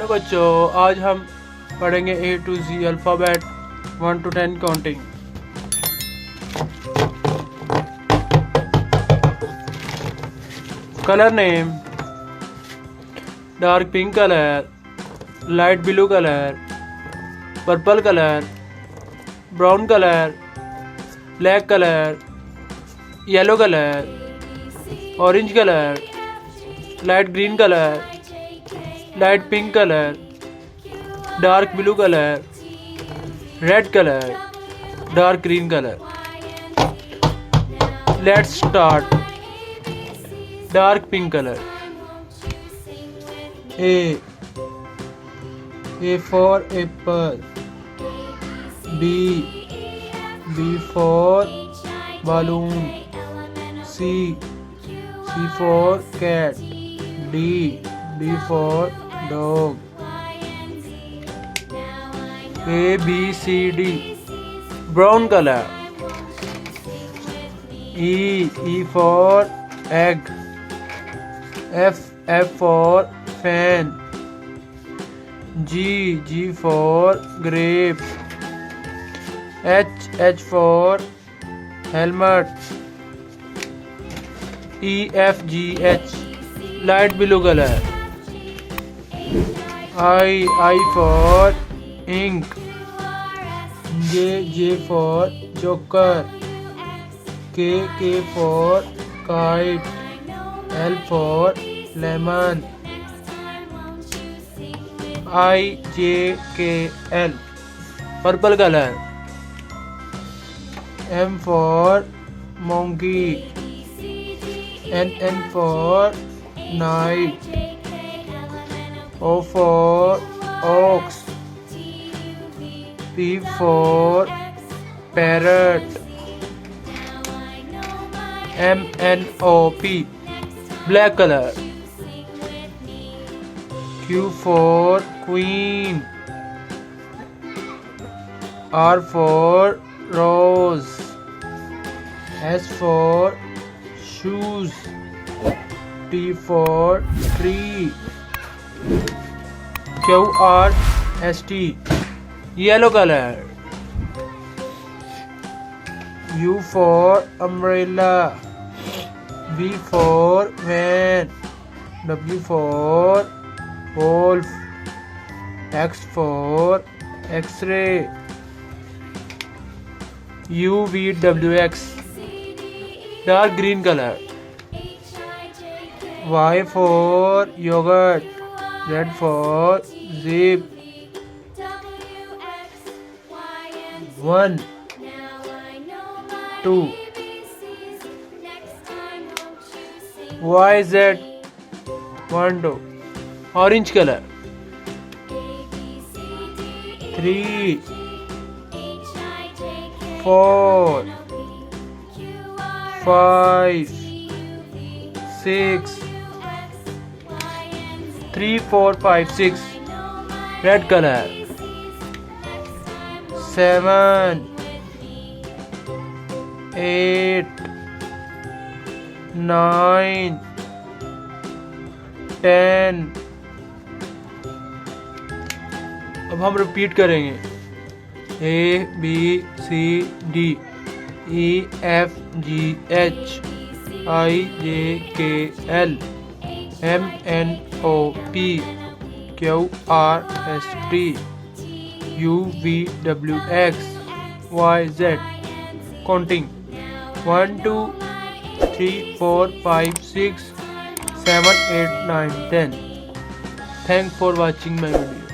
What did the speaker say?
Hello बच्चों, आज हम पढ़ेंगे A to Z alphabet 1 to 10 counting. Colour name dark pink colour, light blue colour, purple colour, brown colour, black colour, yellow colour, orange colour, light green colour, light pink colour, dark blue colour, red colour, dark green colour. Let's start. Dark pink colour. A for apple. B for balloon. C for cat. D for dog. ABCD brown color. E for egg. F for fan. G for grape. H for helmet. EFGH light blue color. I for ink. J for joker. K for kite. L for lemon. IJKL purple color. M for monkey. N for night. O for ox. P for parrot. MNOP black color. Q for queen. R for rose. S for shoes. T for tree. QRST yellow color. U for umbrella. V for van. W for wolf. X for X-ray. UVWX dark green color. Y for yogurt. Z for zip. 1 2 YZ 1 2 orange color. 3 4 5 6 3 4 5 6 red color. 7 8 9 10। अब हम repeat करेंगे ABCD EFGH IJKL MNOP QRST UVWX YZ counting 1 2 3 4 5 6 7 8 9 10. Thanks for watching my video.